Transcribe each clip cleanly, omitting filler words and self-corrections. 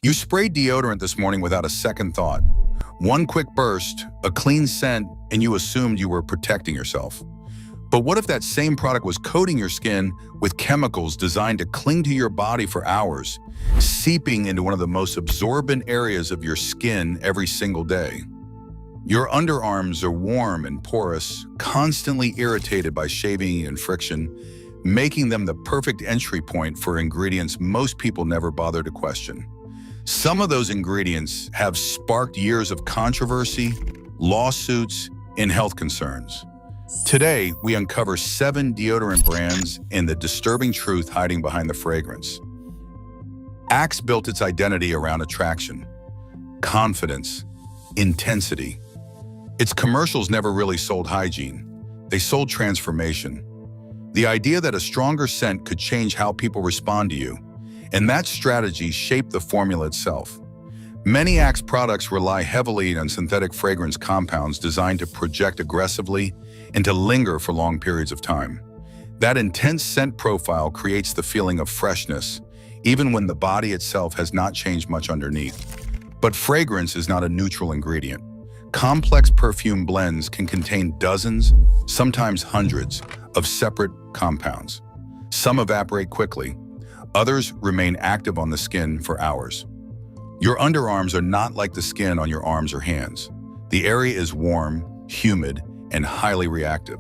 You sprayed deodorant this morning without a second thought. One quick burst, a clean scent, and you assumed you were protecting yourself. But what if that same product was coating your skin with chemicals designed to cling to your body for hours, seeping into one of the most absorbent areas of your skin every single day? Your underarms are warm and porous, constantly irritated by shaving and friction, making them the perfect entry point for ingredients most people never bother to question. Some of those ingredients have sparked years of controversy, lawsuits, and health concerns. Today, we uncover 7 deodorant brands and the disturbing truth hiding behind the fragrance. Axe built its identity around attraction, confidence, intensity. Its commercials never really sold hygiene. They sold transformation. The idea that a stronger scent could change how people respond to you. And that strategy shaped the formula itself. Many Axe products rely heavily on synthetic fragrance compounds designed to project aggressively and to linger for long periods of time. That intense scent profile creates the feeling of freshness, even when the body itself has not changed much underneath. But fragrance is not a neutral ingredient. Complex perfume blends can contain dozens, sometimes hundreds, of separate compounds. Some evaporate quickly. Others remain active on the skin for hours. Your underarms are not like the skin on your arms or hands. The area is warm, humid, and highly reactive.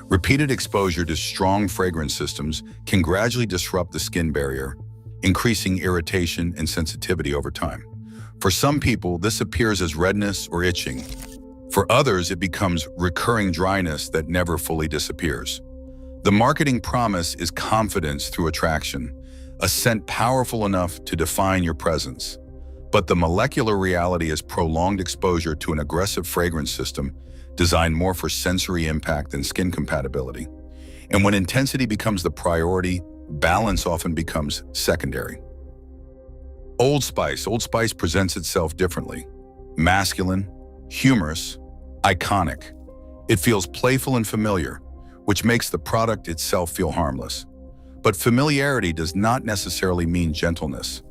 Repeated exposure to strong fragrance systems can gradually disrupt the skin barrier, increasing irritation and sensitivity over time. For some people, this appears as redness or itching. For others, it becomes recurring dryness that never fully disappears. The marketing promise is confidence through attraction, a scent powerful enough to define your presence. But the molecular reality is prolonged exposure to an aggressive fragrance system designed more for sensory impact than skin compatibility. And when intensity becomes the priority, balance often becomes secondary. Old Spice presents itself differently. Masculine, humorous, iconic. It feels playful and familiar, which makes the product itself feel harmless. But familiarity does not necessarily mean gentleness.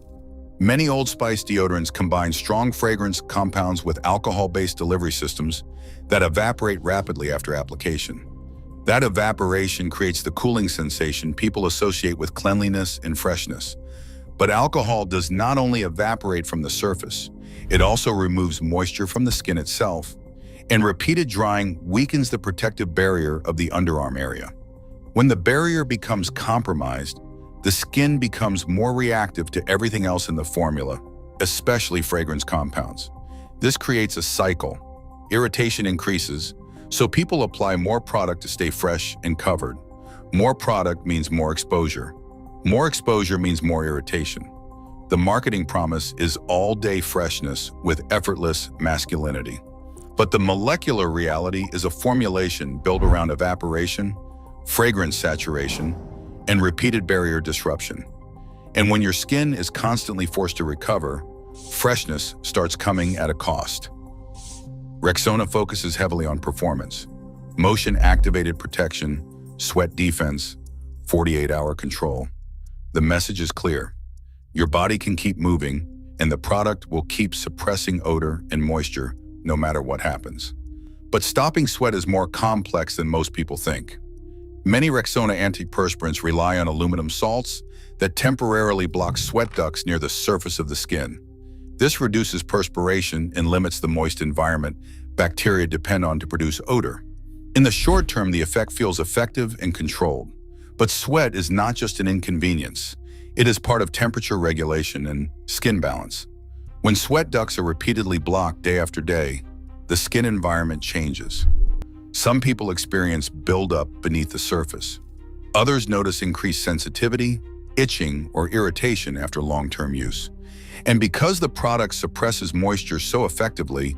Many Old Spice deodorants combine strong fragrance compounds with alcohol-based delivery systems that evaporate rapidly after application. That evaporation creates the cooling sensation people associate with cleanliness and freshness. But alcohol does not only evaporate from the surface, it also removes moisture from the skin itself, and repeated drying weakens the protective barrier of the underarm area. When the barrier becomes compromised, the skin becomes more reactive to everything else in the formula, especially fragrance compounds. This creates a cycle. Irritation increases, so people apply more product to stay fresh and covered. More product means more exposure. More exposure means more irritation. The marketing promise is all-day freshness with effortless masculinity. But the molecular reality is a formulation built around evaporation, fragrance saturation, and repeated barrier disruption. And when your skin is constantly forced to recover, freshness starts coming at a cost. Rexona focuses heavily on performance, motion-activated protection, sweat defense, 48-hour control. The message is clear. Your body can keep moving, and the product will keep suppressing odor and moisture no matter what happens. But stopping sweat is more complex than most people think. Many Rexona antiperspirants rely on aluminum salts that temporarily block sweat ducts near the surface of the skin. This reduces perspiration and limits the moist environment bacteria depend on to produce odor. In the short term, the effect feels effective and controlled. But sweat is not just an inconvenience. It is part of temperature regulation and skin balance. When sweat ducts are repeatedly blocked day after day, the skin environment changes. Some people experience buildup beneath the surface. Others notice increased sensitivity, itching, or irritation after long-term use. And because the product suppresses moisture so effectively,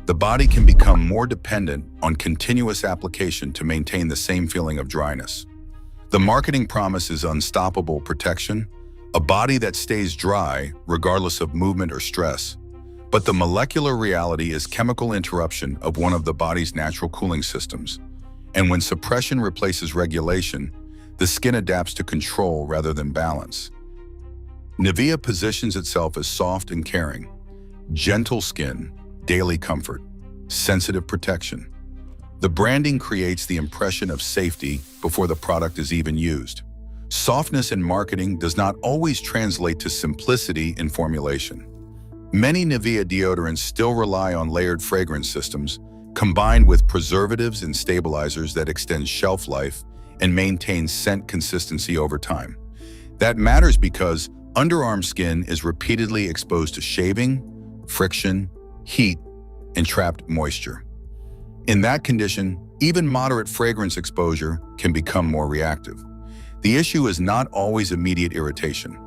the body can become more dependent on continuous application to maintain the same feeling of dryness. The marketing promise is unstoppable protection, a body that stays dry regardless of movement or stress. But the molecular reality is chemical interruption of one of the body's natural cooling systems. And when suppression replaces regulation, the skin adapts to control rather than balance. Nivea positions itself as soft and caring, gentle skin, daily comfort, sensitive protection. The branding creates the impression of safety before the product is even used. Softness in marketing does not always translate to simplicity in formulation. Many Nivea deodorants still rely on layered fragrance systems, combined with preservatives and stabilizers that extend shelf life and maintain scent consistency over time. That matters because underarm skin is repeatedly exposed to shaving, friction, heat, and trapped moisture. In that condition, even moderate fragrance exposure can become more reactive. The issue is not always immediate irritation.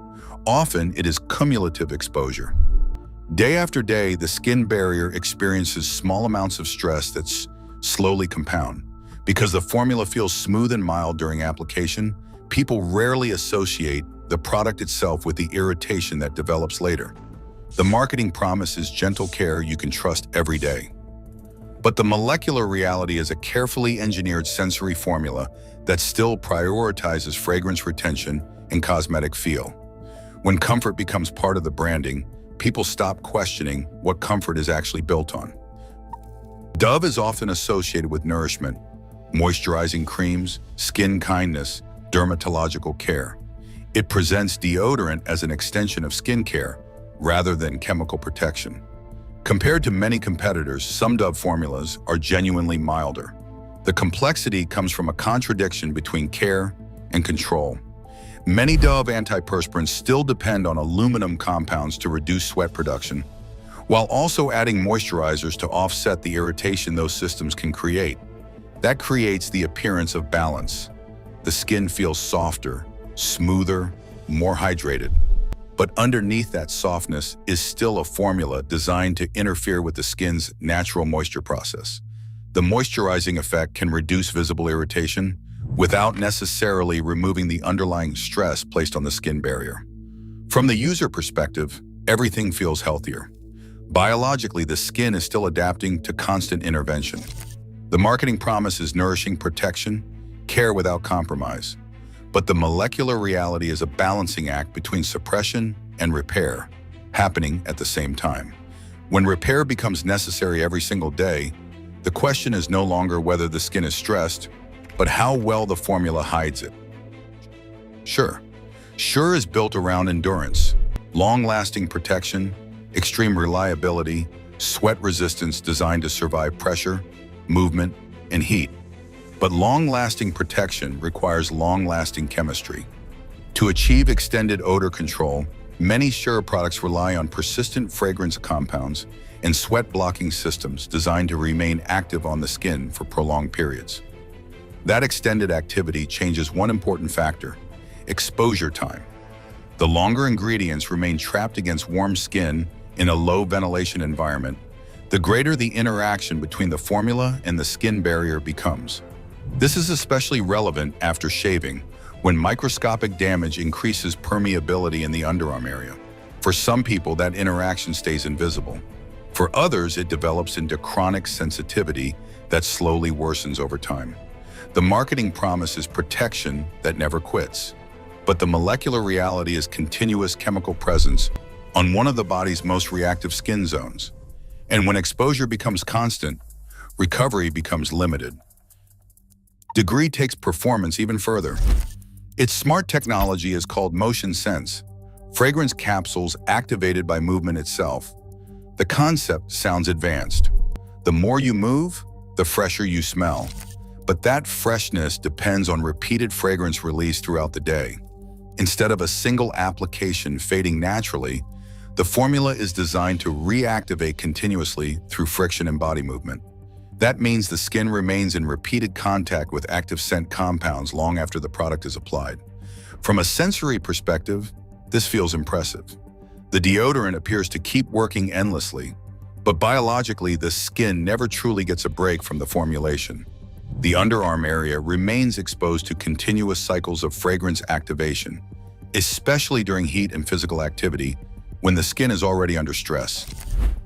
Often, it is cumulative exposure. Day after day, the skin barrier experiences small amounts of stress that slowly compound. Because the formula feels smooth and mild during application, people rarely associate the product itself with the irritation that develops later. The marketing promises gentle care you can trust every day. But the molecular reality is a carefully engineered sensory formula that still prioritizes fragrance retention and cosmetic feel. When comfort becomes part of the branding, people stop questioning what comfort is actually built on. Dove is often associated with nourishment, moisturizing creams, skin kindness, dermatological care. It presents deodorant as an extension of skincare rather than chemical protection. Compared to many competitors, some Dove formulas are genuinely milder. The complexity comes from a contradiction between care and control. Many Dove antiperspirants still depend on aluminum compounds to reduce sweat production, while also adding moisturizers to offset the irritation those systems can create. That creates the appearance of balance. The skin feels softer, smoother, more hydrated. But underneath that softness is still a formula designed to interfere with the skin's natural moisture process. The moisturizing effect can reduce visible irritation without necessarily removing the underlying stress placed on the skin barrier. From the user perspective, everything feels healthier. Biologically, the skin is still adapting to constant intervention. The marketing promises nourishing protection, care without compromise. But the molecular reality is a balancing act between suppression and repair, happening at the same time. When repair becomes necessary every single day, the question is no longer whether the skin is stressed, but how well the formula hides it. Sure is built around endurance, long-lasting protection, extreme reliability, sweat resistance designed to survive pressure, movement, and heat. But long-lasting protection requires long-lasting chemistry. To achieve extended odor control, many Sure products rely on persistent fragrance compounds and sweat-blocking systems designed to remain active on the skin for prolonged periods. That extended activity changes one important factor: exposure time. The longer ingredients remain trapped against warm skin in a low ventilation environment, the greater the interaction between the formula and the skin barrier becomes. This is especially relevant after shaving, when microscopic damage increases permeability in the underarm area. For some people, that interaction stays invisible. For others, it develops into chronic sensitivity that slowly worsens over time. The marketing promises protection that never quits, but the molecular reality is continuous chemical presence on one of the body's most reactive skin zones. And when exposure becomes constant, recovery becomes limited. Degree takes performance even further. Its smart technology is called motion sense, fragrance capsules activated by movement itself. The concept sounds advanced. The more you move, the fresher you smell. But that freshness depends on repeated fragrance release throughout the day. Instead of a single application fading naturally, the formula is designed to reactivate continuously through friction and body movement. That means the skin remains in repeated contact with active scent compounds long after the product is applied. From a sensory perspective, this feels impressive. The deodorant appears to keep working endlessly, but biologically, the skin never truly gets a break from the formulation. The underarm area remains exposed to continuous cycles of fragrance activation, especially during heat and physical activity, when the skin is already under stress.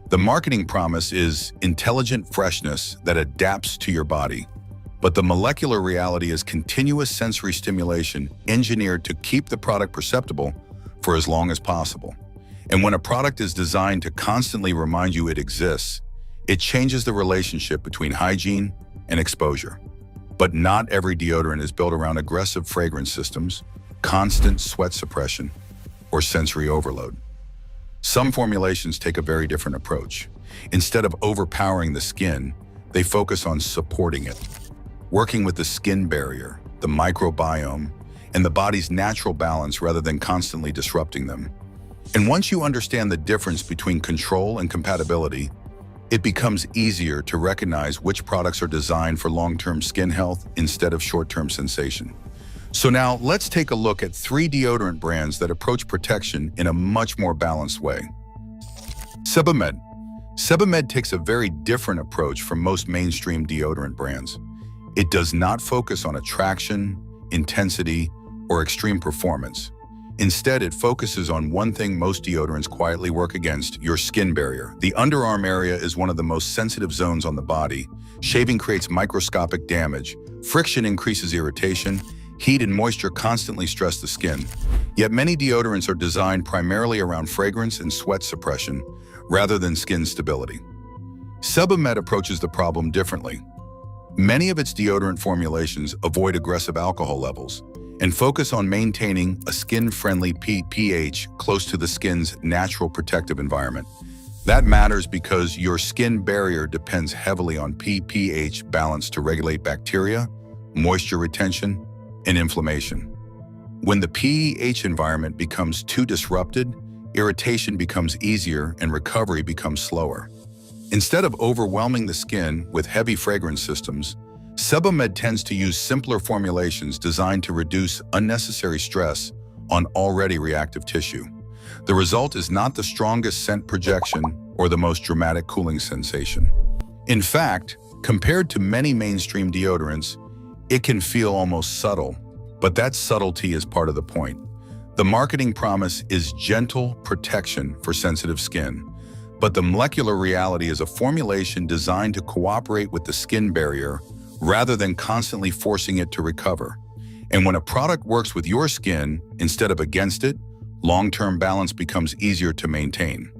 The marketing promise is intelligent freshness that adapts to your body, but the molecular reality is continuous sensory stimulation engineered to keep the product perceptible for as long as possible. And when a product is designed to constantly remind you it exists, it changes the relationship between hygiene and exposure. But not every deodorant is built around aggressive fragrance systems, constant sweat suppression, or sensory overload. Some formulations take a very different approach. Instead of overpowering the skin, they focus on supporting it, working with the skin barrier, the microbiome, and the body's natural balance rather than constantly disrupting them. And once you understand the difference between control and compatibility, it becomes easier to recognize which products are designed for long-term skin health instead of short-term sensation. So now let's take a look at 3 deodorant brands that approach protection in a much more balanced way. Sebamed. Sebamed takes a very different approach from most mainstream deodorant brands. It does not focus on attraction, intensity, or extreme performance. Instead, it focuses on one thing most deodorants quietly work against: your skin barrier. The underarm area is one of the most sensitive zones on the body. Shaving creates microscopic damage. Friction increases irritation. Heat and moisture constantly stress the skin. Yet many deodorants are designed primarily around fragrance and sweat suppression, rather than skin stability. Sebamed approaches the problem differently. Many of its deodorant formulations avoid aggressive alcohol levels and focus on maintaining a skin-friendly pH close to the skin's natural protective environment. That matters because your skin barrier depends heavily on pH balance to regulate bacteria, moisture retention, and inflammation. When the pH environment becomes too disrupted, irritation becomes easier and recovery becomes slower. Instead of overwhelming the skin with heavy fragrance systems, Sebamed tends to use simpler formulations designed to reduce unnecessary stress on already reactive tissue. The result is not the strongest scent projection or the most dramatic cooling sensation. In fact, compared to many mainstream deodorants, it can feel almost subtle, but that subtlety is part of the point. The marketing promise is gentle protection for sensitive skin, but the molecular reality is a formulation designed to cooperate with the skin barrier rather than constantly forcing it to recover. And when a product works with your skin instead of against it, long-term balance becomes easier to maintain.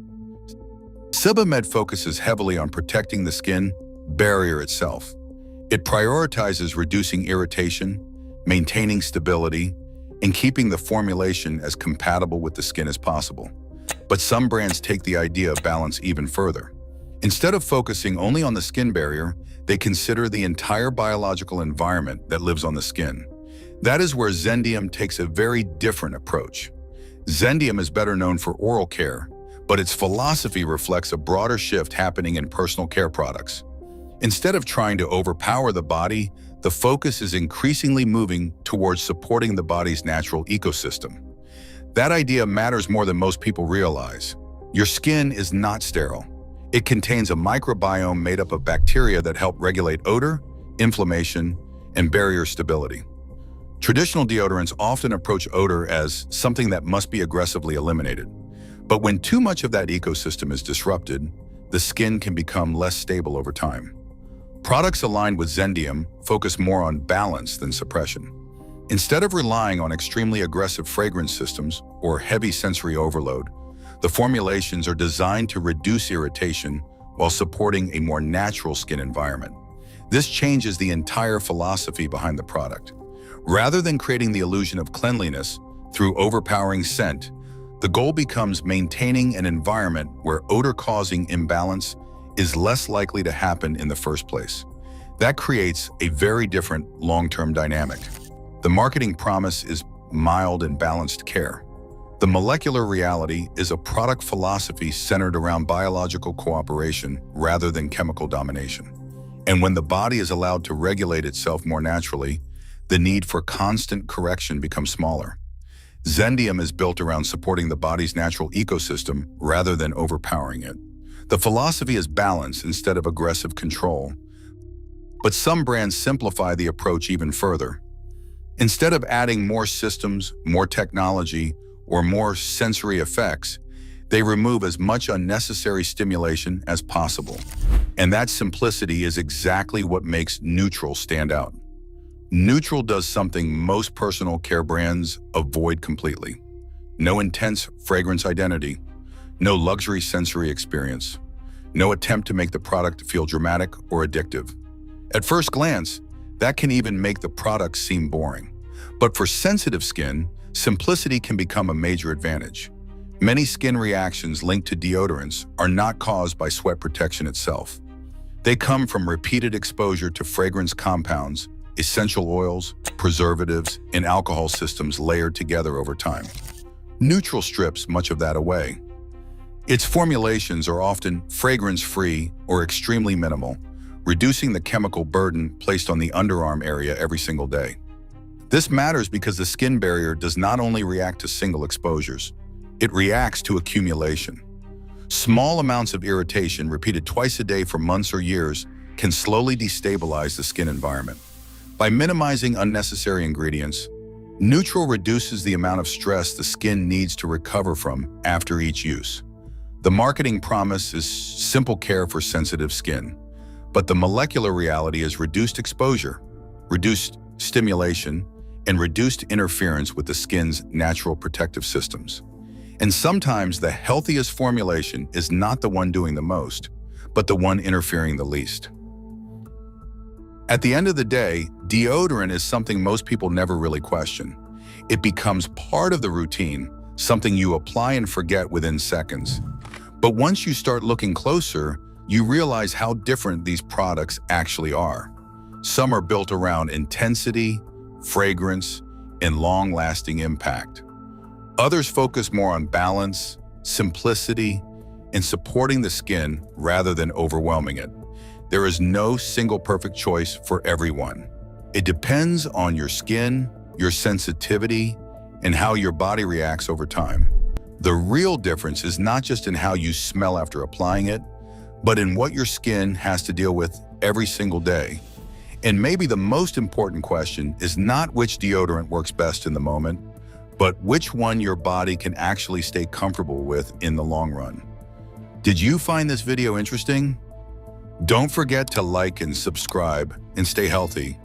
Sebamed focuses heavily on protecting the skin barrier itself. It prioritizes reducing irritation, maintaining stability, and keeping the formulation as compatible with the skin as possible. But some brands take the idea of balance even further. Instead of focusing only on the skin barrier, they consider the entire biological environment that lives on the skin. That is where Zendium takes a very different approach. Zendium is better known for oral care, but its philosophy reflects a broader shift happening in personal care products. Instead of trying to overpower the body, the focus is increasingly moving towards supporting the body's natural ecosystem. That idea matters more than most people realize. Your skin is not sterile. It contains a microbiome made up of bacteria that help regulate odor, inflammation, and barrier stability. Traditional deodorants often approach odor as something that must be aggressively eliminated. But when too much of that ecosystem is disrupted, the skin can become less stable over time. Products aligned with Zendium focus more on balance than suppression. Instead of relying on extremely aggressive fragrance systems or heavy sensory overload, the formulations are designed to reduce irritation while supporting a more natural skin environment. This changes the entire philosophy behind the product. Rather than creating the illusion of cleanliness through overpowering scent, the goal becomes maintaining an environment where odor-causing imbalance is less likely to happen in the first place. That creates a very different long-term dynamic. The marketing promise is mild and balanced care. The molecular reality is a product philosophy centered around biological cooperation rather than chemical domination. And when the body is allowed to regulate itself more naturally, the need for constant correction becomes smaller. Zendium is built around supporting the body's natural ecosystem rather than overpowering it. The philosophy is balance instead of aggressive control. But some brands simplify the approach even further. Instead of adding more systems, more technology, or more sensory effects, they remove as much unnecessary stimulation as possible. And that simplicity is exactly what makes Neutral stand out. Neutral does something most personal care brands avoid completely. No intense fragrance identity. No luxury sensory experience. No attempt to make the product feel dramatic or addictive. At first glance, that can even make the product seem boring. But for sensitive skin, simplicity can become a major advantage. Many skin reactions linked to deodorants are not caused by sweat protection itself. They come from repeated exposure to fragrance compounds, essential oils, preservatives, and alcohol systems layered together over time. Neutral strips much of that away. Its formulations are often fragrance-free or extremely minimal, reducing the chemical burden placed on the underarm area every single day. This matters because the skin barrier does not only react to single exposures, it reacts to accumulation. Small amounts of irritation repeated twice a day for months or years can slowly destabilize the skin environment. By minimizing unnecessary ingredients, Neutral reduces the amount of stress the skin needs to recover from after each use. The marketing promise is simple care for sensitive skin, but the molecular reality is reduced exposure, reduced stimulation, and reduced interference with the skin's natural protective systems. And sometimes the healthiest formulation is not the one doing the most, but the one interfering the least. At the end of the day, deodorant is something most people never really question. It becomes part of the routine, something you apply and forget within seconds. But once you start looking closer, you realize how different these products actually are. Some are built around intensity, fragrance, and long-lasting impact. Others focus more on balance, simplicity, and supporting the skin rather than overwhelming it. There is no single perfect choice for everyone. It depends on your skin, your sensitivity, and how your body reacts over time. The real difference is not just in how you smell after applying it, but in what your skin has to deal with every single day. And maybe the most important question is not which deodorant works best in the moment, but which one your body can actually stay comfortable with in the long run. Did you find this video interesting? Don't forget to like and subscribe and stay healthy.